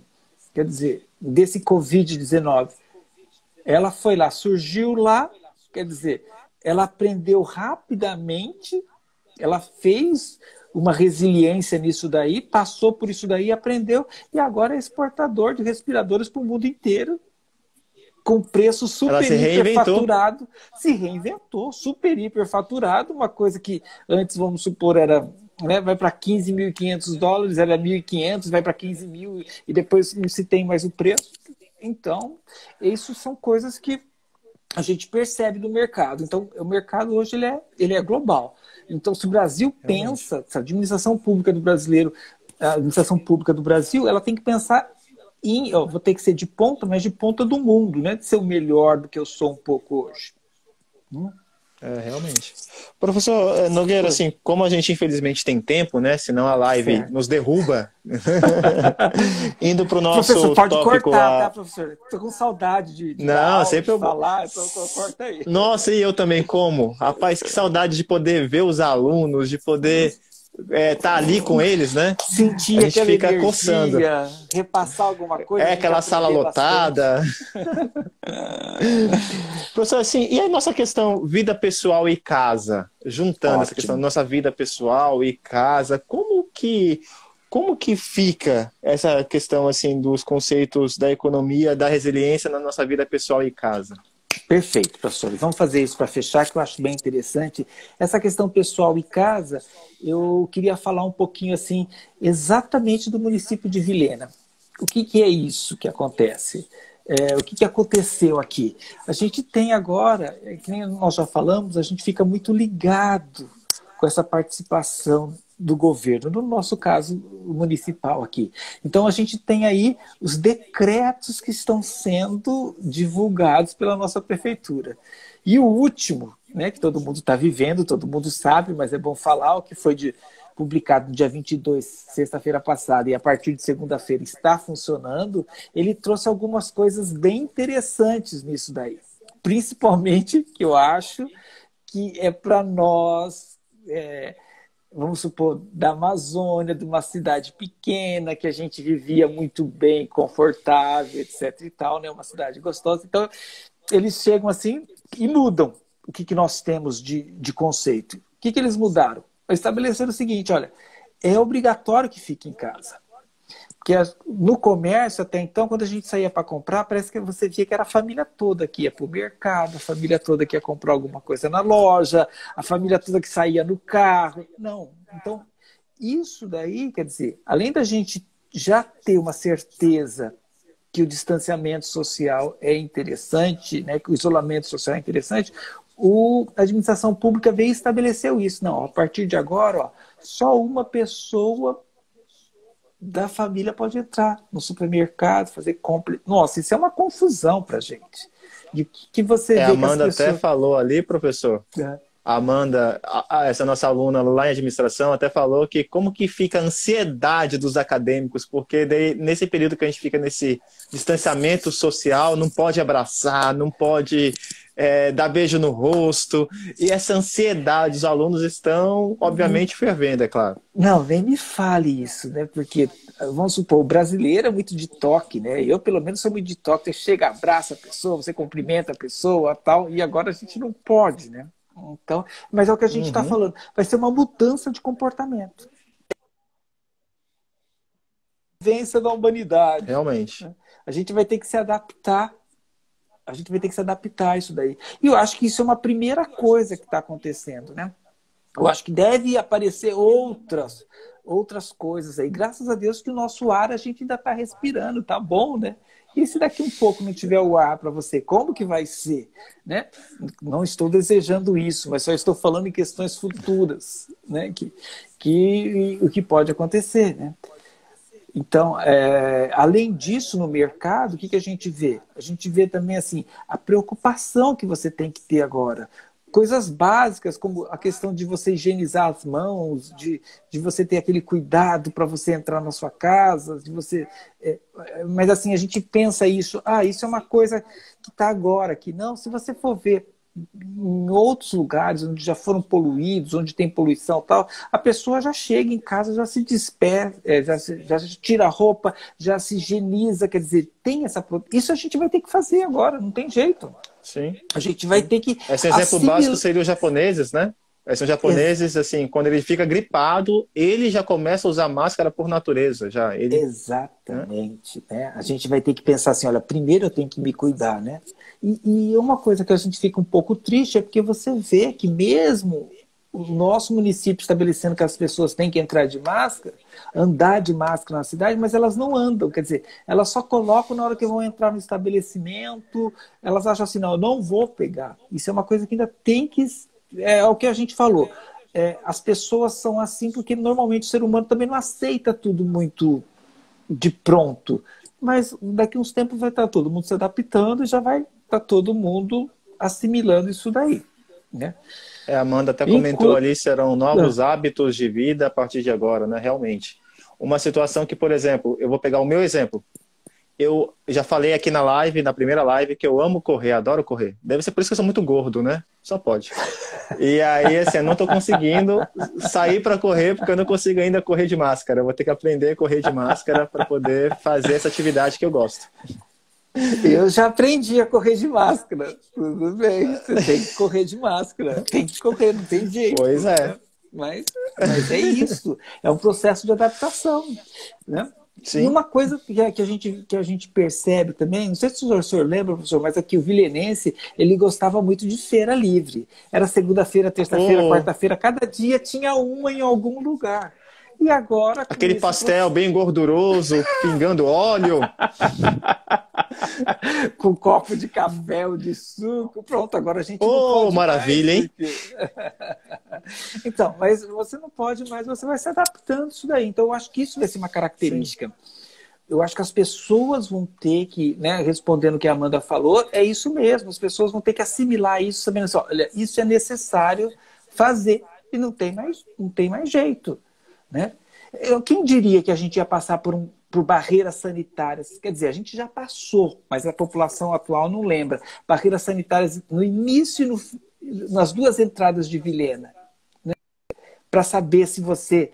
Quer dizer, desse Covid-19. Ela foi lá, surgiu lá, quer dizer, ela aprendeu rapidamente, ela fez uma resiliência nisso daí, passou por isso daí, aprendeu, e agora é exportador de respiradores para o mundo inteiro, com preço super hiperfaturado. Se reinventou, super hiperfaturado, uma coisa que antes, vamos supor, era... Né, vai para $15.500, era 1.500, vai para 15.000 e depois não se tem mais o preço. Então, isso são coisas que a gente percebe do mercado. Então, o mercado hoje ele é global. Então, se o Brasil pensa, se a administração pública do brasileiro, a administração pública do Brasil, ela tem que pensar em, vou ter que ser de ponta, mas de ponta do mundo, né? De ser o melhor do que eu sou um pouco hoje. Realmente. Professor Nogueira, assim, como a gente infelizmente tem tempo, né? Senão a live nos derruba. Indo para o nosso professor, pode tópico cortar, tá, professor? Estou com saudade de Não, sempre de falar, então corta aí. Nossa, e eu também como. Rapaz, que saudade de poder ver os alunos, de poder tá ali com eles, né? Sentir a gente aquela fica energia, coçando. Repassar alguma coisa. Aquela sala lotada. Professor, assim, e a nossa questão vida pessoal e casa? Juntando essa questão da nossa vida pessoal e casa, como que fica essa questão assim dos conceitos da economia, da resiliência na nossa vida pessoal e casa? Perfeito, professores. Vamos fazer isso para fechar, que eu acho bem interessante. Essa questão pessoal e casa, eu queria falar um pouquinho assim, exatamente do município de Vilhena. O que é isso que acontece? O que aconteceu aqui? A gente tem agora, que nem nós já falamos, a gente fica muito ligado com essa participação do governo, no nosso caso municipal aqui. Então a gente tem aí os decretos que estão sendo divulgados pela nossa prefeitura. E o último, né, que todo mundo está vivendo, todo mundo sabe, mas é bom falar, o que foi publicado no dia 22, sexta-feira passada, e a partir de segunda-feira está funcionando, ele trouxe algumas coisas bem interessantes nisso daí. Principalmente, que eu acho que é para nós... vamos supor, da Amazônia, de uma cidade pequena, que a gente vivia muito bem, confortável, etc. e tal, né? Uma cidade gostosa. Então, eles chegam assim e mudam o que nós temos de conceito. O que eles mudaram? Estabeleceram o seguinte, olha, é obrigatório que fique em casa. Porque no comércio, até então, quando a gente saía para comprar, parece que você via que era a família toda que ia para o mercado, a família toda que ia comprar alguma coisa na loja, a família toda que saía no carro. Não. Então, isso daí, quer dizer, além da gente já ter uma certeza que o distanciamento social é interessante, né, que o isolamento social é interessante, a administração pública veio e estabeleceu isso. Não, a partir de agora, ó, só uma pessoa da família pode entrar no supermercado, fazer compra. Nossa, isso é uma confusão para a gente. E o que você vê A Amanda que as pessoas... até falou ali, professor. A Amanda, essa nossa aluna lá em administração, até falou que como que fica a ansiedade dos acadêmicos, porque daí, nesse período que a gente fica nesse distanciamento social, não pode abraçar, não pode dar beijo no rosto, e essa ansiedade, os alunos estão, obviamente, fervendo, é claro. Não, nem me fale isso, né? Porque, vamos supor, o brasileiro é muito de toque, né? Eu, pelo menos, sou muito de toque. Você chega, abraça a pessoa, você cumprimenta a pessoa, tal, e agora a gente não pode, né? Então, mas é o que a gente está falando. Vai ser uma mudança de comportamento. Vivência da humanidade. Realmente. Né? A gente vai ter que se adaptar. A gente vai ter que se adaptar a isso daí. E eu acho que isso é uma primeira coisa que está acontecendo, né? Eu acho que deve aparecer outras coisas aí. Graças a Deus que o nosso ar a gente ainda está respirando, tá bom, né? E se daqui um pouco não tiver o ar para você, como que vai ser? Né? Não estou desejando isso, mas só estou falando em questões futuras, né? O que pode acontecer, né? Então, além disso, no mercado, o que a gente vê? A gente vê também assim, a preocupação que você tem que ter agora. Coisas básicas, como a questão de você higienizar as mãos, de você ter aquele cuidado para você entrar na sua casa, de você... mas assim, a gente pensa isso, isso é uma coisa que está agora aqui. Não, se você for ver em outros lugares onde já foram poluídos, onde tem poluição e tal, a pessoa já chega em casa, já se despede, já tira a roupa, já se higieniza, quer dizer, tem essa... Isso a gente vai ter que fazer agora, não tem jeito. Sim. A gente vai ter que... Esse exemplo básico seria os japoneses, né? São japoneses, assim, quando ele fica gripado, ele já começa a usar máscara por natureza. Exatamente. Né? A gente vai ter que pensar assim, olha, primeiro eu tenho que me cuidar, né? E uma coisa que a gente fica um pouco triste é porque você vê que mesmo o nosso município estabelecendo que as pessoas têm que entrar de máscara, andar de máscara na cidade, mas elas não andam, quer dizer, elas só colocam na hora que vão entrar no estabelecimento, elas acham assim, não, eu não vou pegar. Isso é uma coisa que ainda tem que... É o que a gente falou. As pessoas são assim porque normalmente o ser humano também não aceita tudo muito de pronto. Mas daqui a uns tempos vai estar todo mundo se adaptando e já vai estar todo mundo assimilando isso daí. Né? A Amanda até comentou ali, serão novos hábitos de vida a partir de agora, né? Realmente. Uma situação que, por exemplo, eu vou pegar o meu exemplo. Eu já falei aqui na live, na primeira live, que eu amo correr, adoro correr. Deve ser por isso que eu sou muito gordo, né? Só pode. E aí, assim, eu não estou conseguindo sair para correr, porque eu não consigo ainda correr de máscara. Eu vou ter que aprender a correr de máscara para poder fazer essa atividade que eu gosto. Eu já aprendi a correr de máscara. Tudo bem, você tem que correr de máscara. Tem que correr, não tem jeito. Pois é. Mas é isso. É um processo de adaptação, né? E Sim. uma coisa que a gente percebe também, não sei se o senhor lembra, professor, mas aqui o vilenense, ele gostava muito de feira livre. Era segunda-feira, terça-feira, Oh, quarta-feira, cada dia tinha uma em algum lugar. E agora, com aquele esse pastel bem gorduroso, pingando óleo. com um copo de café ou de suco, pronto, agora a gente não Oh, pode mais, maravilha, hein? porque... Então, mas você não pode mais, você vai se adaptando a isso daí. Então, eu acho que isso vai ser uma Sim. característica. Eu acho que as pessoas vão ter que, né, respondendo o que a Amanda falou, é isso mesmo, as pessoas vão ter que assimilar isso, sabendo assim, olha, isso é necessário fazer, e não tem mais jeito, né? Quem diria que a gente ia passar por barreiras sanitárias? Quer dizer, a gente já passou, mas a população atual não lembra. Barreiras sanitárias no início e nas duas entradas de Vilhena, para saber se você...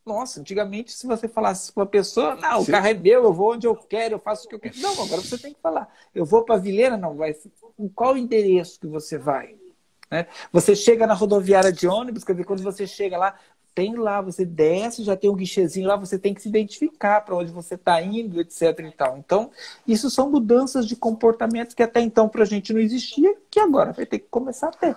Nossa, antigamente, se você falasse com uma pessoa, não, o Sim. carro é meu, eu vou onde eu quero, eu faço o que eu quero. Não, agora você tem que falar. Eu vou para Vilhena, não, vai. Qual o endereço que você vai? Né? Você chega na rodoviária de ônibus, quer dizer, quando você chega lá, tem lá, você desce, já tem um guichezinho lá, você tem que se identificar para onde você está indo, etc. E tal. Então, isso são mudanças de comportamento que até então para a gente não existia, que agora vai ter que começar a ter.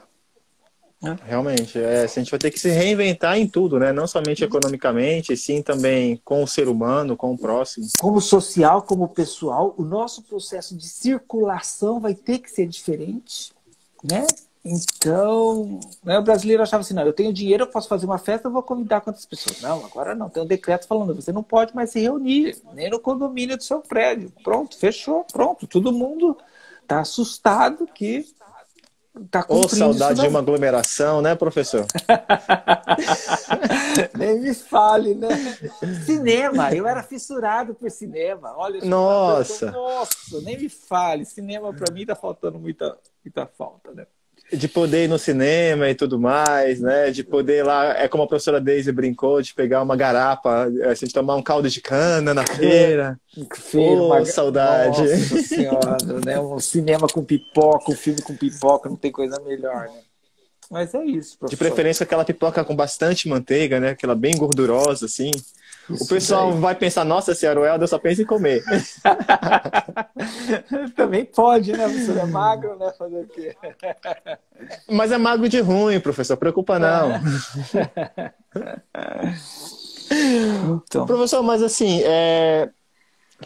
Realmente, a gente vai ter que se reinventar em tudo, né? Não somente economicamente, sim também com o ser humano, com o próximo. Como social, como pessoal, o nosso processo de circulação vai ter que ser diferente, né? Então, né, o brasileiro achava assim, não, eu tenho dinheiro, eu posso fazer uma festa, eu vou convidar quantas pessoas? Não, agora não, tem um decreto falando, você não pode mais se reunir, nem no condomínio do seu prédio. Pronto, fechou, pronto, todo mundo está assustado que está Ô, cumprindo isso saudade de daí. uma aglomeração, né, professor? Nem me fale, né? Cinema, eu era fissurado por cinema. Olha, eu chegava, Nossa, nossa, nem me fale. Cinema para mim tá faltando muita falta, né? de poder ir no cinema e tudo mais, né? De poder ir lá, é como a professora Daisy brincou, de pegar uma garapa, assim, de tomar um caldo de cana na feira. Feira, Ô, saudade. nossa senhora, né? Um cinema com pipoca, um filme com pipoca, não tem coisa melhor, né? Mas é isso, De professor. preferência aquela pipoca com bastante manteiga, né? Aquela bem gordurosa, assim. O Isso pessoal daí. vai pensar, nossa senhora, o Helder só pensa em comer. Também pode, né? Você é magro, né? Fazer o quê? Mas é magro de ruim, professor, preocupa não. Então, Professor, mas assim,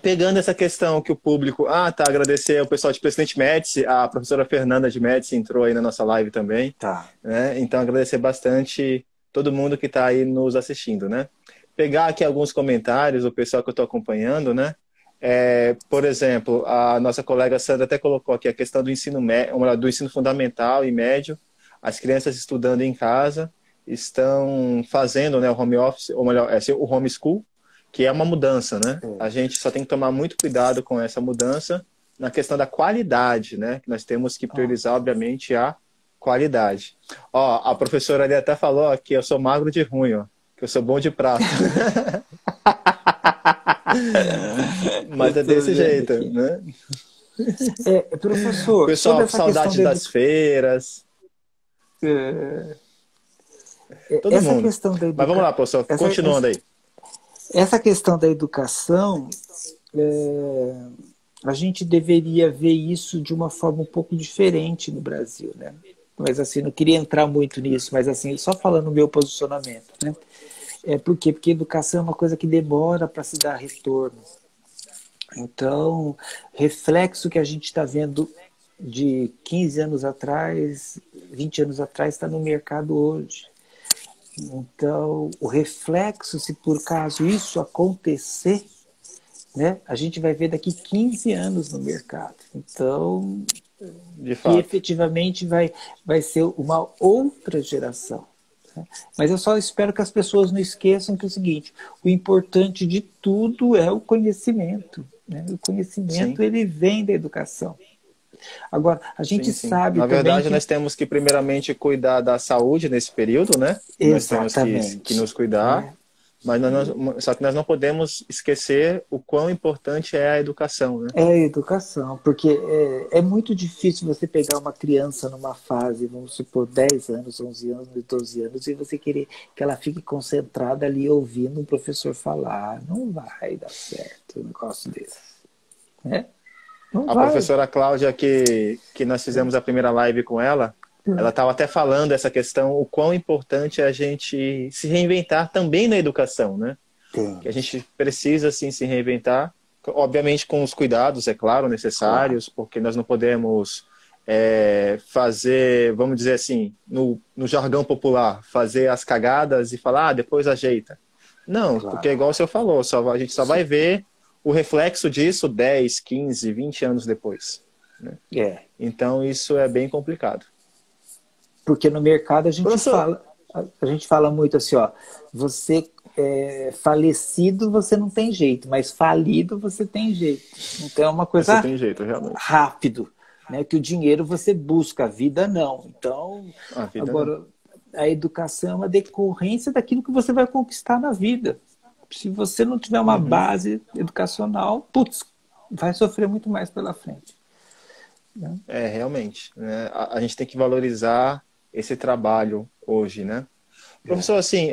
pegando essa questão que o público... Ah, tá, agradecer ao pessoal de Presidente Médici, a professora Fernanda de Médici entrou aí na nossa live também, tá. né? Então agradecer bastante todo mundo que está aí nos assistindo, né? Pegar aqui alguns comentários do pessoal que eu estou acompanhando, né? Por exemplo, a nossa colega Sandra até colocou aqui a questão do ensino, do ensino fundamental e médio. As crianças estudando em casa estão fazendo, né, o home office, ou melhor, o homeschool, que é uma mudança, né? A gente só tem que tomar muito cuidado com essa mudança na questão da qualidade, né? Nós temos que priorizar, obviamente, a qualidade. Ó, a professora ali até falou ó, que eu sou magro de ruim, ó, que eu sou bom de prato. Mas é desse jeito, Aqui. né? Professor, sobre Pessoal, com essa questão saudade das feiras, todo essa mundo. questão da Mas vamos lá, professor, continuando aí. essa questão da educação, a gente deveria ver isso de uma forma um pouco diferente no Brasil, né? Mas assim, não queria entrar muito nisso, mas assim, só falando o meu posicionamento, né? Por quê? Porque educação é uma coisa que demora para se dar retorno. Então, reflexo que a gente está vendo de 15 anos atrás, 20 anos atrás, está no mercado hoje. Então, o reflexo, se por acaso isso acontecer, né, a gente vai ver daqui 15 anos no mercado. Então, De que fato. efetivamente vai ser uma outra geração. Mas eu só espero que as pessoas não esqueçam que é o seguinte, o importante de tudo é o conhecimento. Né? O conhecimento, Sim. ele vem da educação. Agora, a gente Sim. sabe Na também verdade, que... nós temos que primeiramente cuidar da saúde nesse período, né? Nós temos que Exatamente. nos cuidar, Mas só que nós não podemos esquecer o quão importante é a educação, né? É a educação, porque é muito difícil você pegar uma criança numa fase, vamos supor, 10 anos, 11 anos, 12 anos, e você querer que ela fique concentrada ali ouvindo um professor falar. Não vai dar certo um negócio desse. Né? Não A vai. professora Cláudia, que nós fizemos a primeira live com ela, ela estava até falando essa questão, o quão importante é a gente se reinventar também na educação, né? Tem. Que a gente precisa, sim, se reinventar, obviamente com os cuidados, é claro, necessários, porque nós não podemos fazer, vamos dizer assim, no jargão popular, fazer as cagadas e falar, depois ajeita. Não, Claro. porque igual o senhor falou, a gente só vai ver o reflexo disso 10, 15, 20 anos depois. Né? Então isso é bem complicado. Porque no mercado a gente fala muito assim, ó, você falecido você não tem jeito, mas falido você tem jeito. Então é uma coisa você tem jeito, realmente. rápido, né? Que o dinheiro você busca, a vida não. Então, a educação é uma decorrência daquilo que você vai conquistar na vida. Se você não tiver uma base educacional, putz, vai sofrer muito mais pela frente. Né? Realmente. Né? A gente tem que valorizar esse trabalho hoje, né? Professor, assim,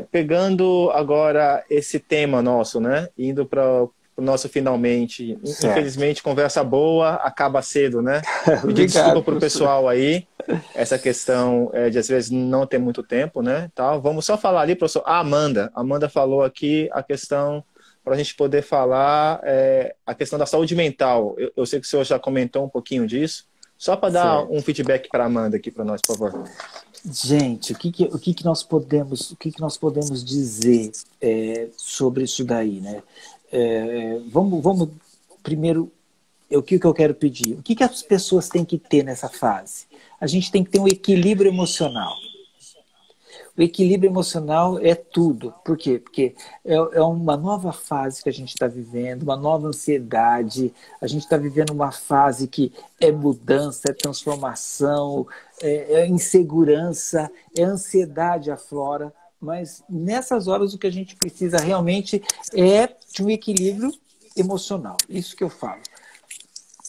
pegando agora esse tema nosso, né? Indo para o nosso finalmente. Certo. Infelizmente, conversa boa acaba cedo, né? Pedir desculpa para o pessoal aí, essa questão de às vezes não ter muito tempo, né? Tal. Vamos só falar ali, professor. A Amanda falou aqui a questão para a gente poder falar a questão da saúde mental. Eu sei que o senhor já comentou um pouquinho disso. Só para dar um feedback para a Amanda aqui para nós, por favor. Gente, o que nós podemos dizer sobre isso daí, né? Vamos primeiro, o que eu quero pedir? O que as pessoas têm que ter nessa fase? A gente tem que ter um equilíbrio emocional. O equilíbrio emocional é tudo. Por quê? Porque é uma nova fase que a gente está vivendo, uma nova ansiedade. A gente está vivendo uma fase que é mudança, é transformação, é insegurança, é ansiedade aflora. Mas nessas horas o que a gente precisa realmente é de um equilíbrio emocional. Isso que eu falo.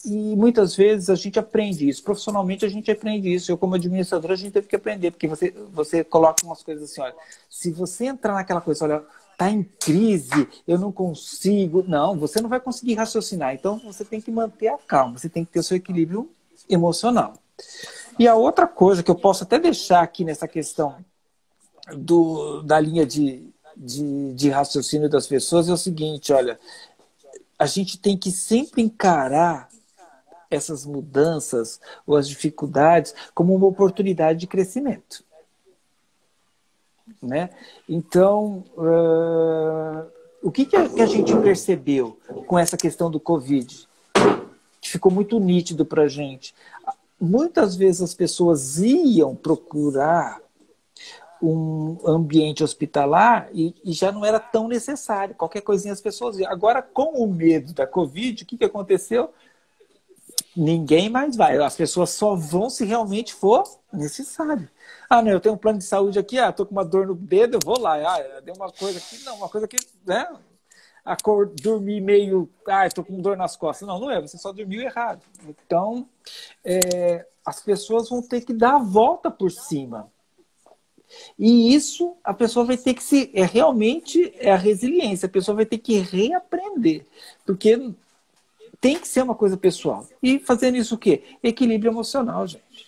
E muitas vezes a gente aprende isso. Profissionalmente a gente aprende isso. Eu, como administrador, a gente teve que aprender. Porque você coloca umas coisas assim, olha, se você entrar naquela coisa, olha, está em crise, eu não consigo. Não, você não vai conseguir raciocinar. Então você tem que manter a calma, você tem que ter o seu equilíbrio emocional. E a outra coisa que eu posso até deixar aqui nessa questão da linha de raciocínio das pessoas é o seguinte, olha, a gente tem que sempre encarar essas mudanças ou as dificuldades como uma oportunidade de crescimento. Né? Então, o que a gente percebeu com essa questão do Covid? Que ficou muito nítido para a gente. Muitas vezes as pessoas iam procurar um ambiente hospitalar e já não era tão necessário. Qualquer coisinha as pessoas iam. Agora, com o medo da Covid, o que aconteceu? Ninguém mais vai. As pessoas só vão se realmente for necessário. Ah, não, eu tenho um plano de saúde aqui, tô com uma dor no dedo, eu vou lá. Deu uma coisa aqui, não, uma coisa que, né? Dormir meio, estou com dor nas costas. Não, não é, você só dormiu errado. Então, as pessoas vão ter que dar a volta por cima. E isso a pessoa vai ter que realmente a resiliência, a pessoa vai ter que reaprender. Porque tem que ser uma coisa pessoal. E fazendo isso o quê? Equilíbrio emocional, gente.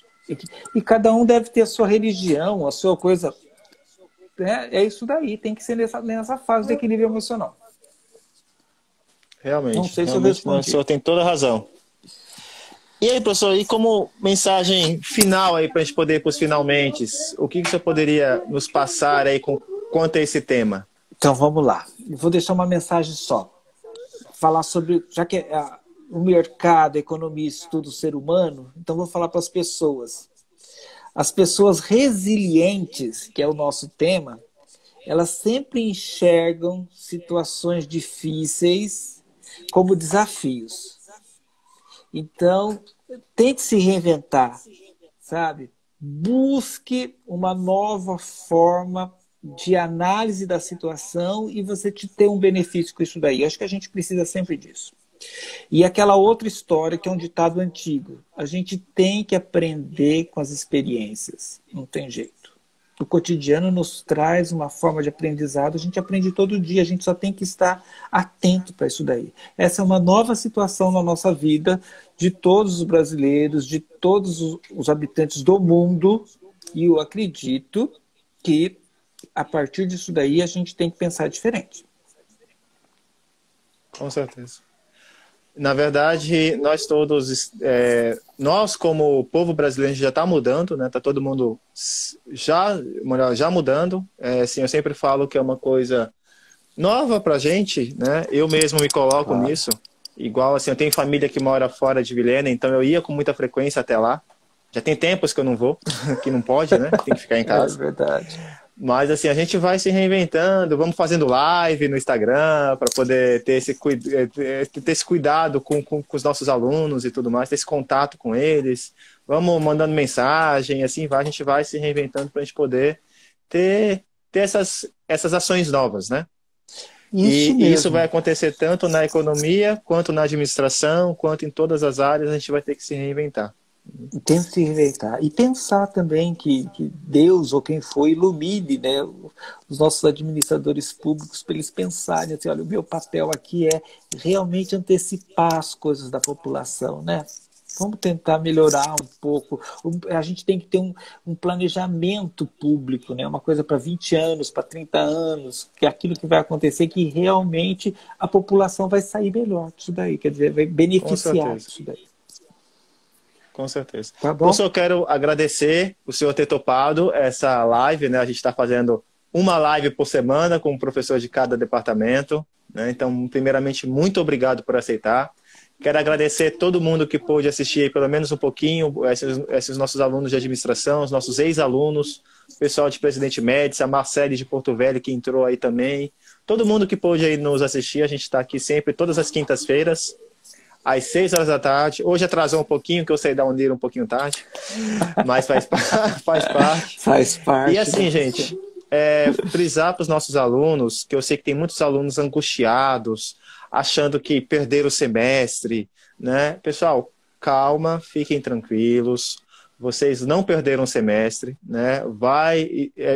E cada um deve ter a sua religião, a sua coisa. É isso daí, tem que ser nessa fase de equilíbrio emocional. Realmente. Não sei se eu respondi. O senhor tem toda a razão. E aí, professor, e como mensagem final aí para a gente poder ir para os finalmente, o que o senhor poderia nos passar aí quanto a esse tema? Então vamos lá. Eu vou deixar uma mensagem só. Falar sobre, já que o mercado, a economia estuda o ser humano, então vou falar para as pessoas. As pessoas resilientes, que é o nosso tema, elas sempre enxergam situações difíceis como desafios. Então, tente se reinventar, sabe? Busque uma nova forma de análise da situação e você ter um benefício com isso daí. Eu acho que a gente precisa sempre disso. E aquela outra história que é um ditado antigo. A gente tem que aprender com as experiências. Não tem jeito. O cotidiano nos traz uma forma de aprendizado. A gente aprende todo dia. A gente só tem que estar atento para isso daí. Essa é uma nova situação na nossa vida, de todos os brasileiros, de todos os habitantes do mundo. E eu acredito que, a partir disso daí, a gente tem que pensar diferente. Com certeza. Na verdade, nós todos, nós como povo brasileiro, já está mudando, né? Está todo mundo já mudando. Assim, eu sempre falo que é uma coisa nova para a gente, né? Eu mesmo me coloco nisso. Igual, assim, eu tenho família que mora fora de Vilhena, então eu ia com muita frequência até lá. Já tem tempos que eu não vou, que não pode, né? Tem que ficar em casa. É verdade. Mas assim, a gente vai se reinventando, vamos fazendo live no Instagram para poder ter esse cuidado com os nossos alunos e tudo mais, ter esse contato com eles, vamos mandando mensagem, assim vai, a gente vai se reinventando para a gente poder ter essas ações novas, né? E isso vai acontecer tanto na economia, quanto na administração, quanto em todas as áreas, a gente vai ter que se reinventar. Tem que se reinventar. E pensar também que Deus, ou quem for, ilumine, né, os nossos administradores públicos para eles pensarem assim, olha, o meu papel aqui é realmente antecipar as coisas da população, né? Vamos tentar melhorar um pouco. A gente tem que ter um planejamento público, né? Uma coisa para 20 anos, para 30 anos, que é aquilo que vai acontecer, que realmente a população vai sair melhor disso daí, quer dizer, vai beneficiar disso daí. Com certeza. Tá bom? Professor, eu quero agradecer o senhor ter topado essa live, né? A gente está fazendo uma live por semana com um professor de cada departamento, né? Então, primeiramente, muito obrigado por aceitar. Quero agradecer todo mundo que pôde assistir aí, pelo menos um pouquinho, esses nossos alunos de administração, os nossos ex-alunos, o pessoal de Presidente Médici, a Marcele de Porto Velho que entrou aí também. Todo mundo que pôde aí nos assistir, a gente está aqui sempre, todas as quintas-feiras, às 6 horas da tarde. Hoje atrasou um pouquinho, que eu saí da Unir um pouquinho tarde, mas faz parte. Faz parte. E assim, gente, frisar para os nossos alunos, que eu sei que tem muitos alunos angustiados, achando que perderam o semestre, né? Pessoal, calma, fiquem tranquilos, vocês não perderam o semestre, né?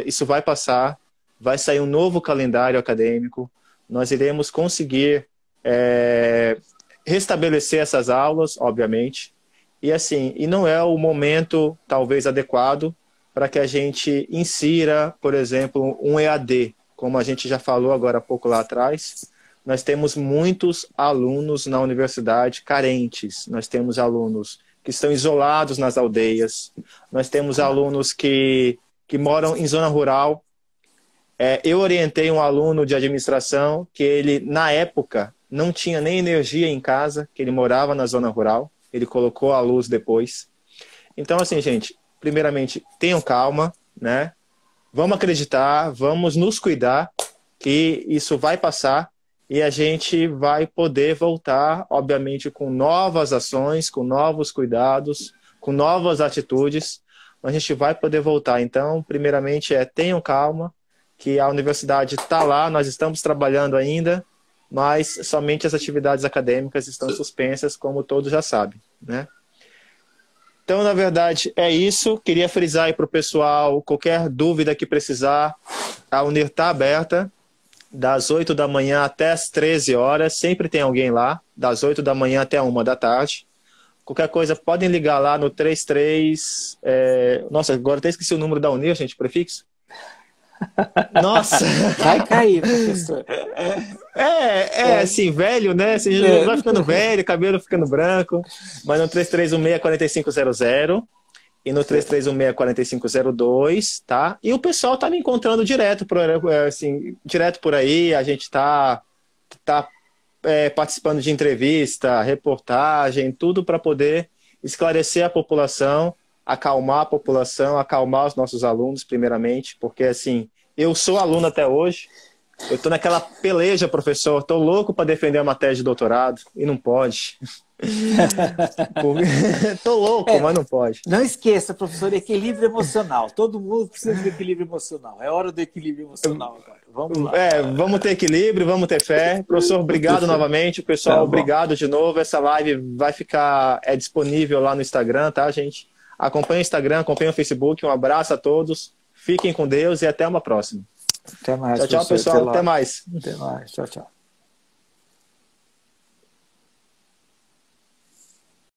Isso vai passar, vai sair um novo calendário acadêmico, nós iremos conseguir restabelecer essas aulas, obviamente, e assim, e não é o momento talvez adequado para que a gente insira, por exemplo, um EAD, como a gente já falou agora há pouco lá atrás. Nós temos muitos alunos na universidade carentes, nós temos alunos que estão isolados nas aldeias, nós temos alunos que moram em zona rural. Eu orientei um aluno de administração que ele, na época, não tinha nem energia em casa, que ele morava na zona rural, ele colocou a luz depois. Então, assim, gente, primeiramente, tenham calma, né? Vamos acreditar, vamos nos cuidar, que isso vai passar e a gente vai poder voltar, obviamente, com novas ações, com novos cuidados, com novas atitudes, a gente vai poder voltar. Então, primeiramente, tenham calma, que a universidade está lá, nós estamos trabalhando ainda, mas somente as atividades acadêmicas estão suspensas, como todos já sabem, né? Então, na verdade, é isso. Queria frisar aí para o pessoal, qualquer dúvida que precisar, a Unir está aberta, das 8 da manhã até as 13 horas, sempre tem alguém lá, das 8 da manhã até 1 da tarde. Qualquer coisa, podem ligar lá no 33... Nossa, agora até esqueci o número da Unir, gente, prefixo. Nossa! Vai cair, professor. Assim, velho, né? Assim, vai ficando velho, cabelo ficando branco. Mas no 3316-4500 e no 3316-4502, tá? E o pessoal tá me encontrando direto por aí. A gente tá participando de entrevista, reportagem, tudo para poder esclarecer a população, acalmar a população, acalmar os nossos alunos, primeiramente, porque assim, eu sou aluno até hoje, Eu tô naquela peleja, professor. Tô louco para defender a matéria de doutorado e não pode. Tô louco, mas não pode. Não esqueça, professor, equilíbrio emocional. Todo mundo precisa de equilíbrio emocional. É hora do equilíbrio emocional agora. Vamos lá. Vamos ter equilíbrio, vamos ter fé. Professor, obrigado novamente. Pessoal, obrigado de novo. Essa live vai ficar disponível lá no Instagram, tá, gente? Acompanhe o Instagram, acompanhe o Facebook. Um abraço a todos. Fiquem com Deus e até uma próxima. Até mais, tchau, pessoal. Até mais. Até mais. Tchau, tchau.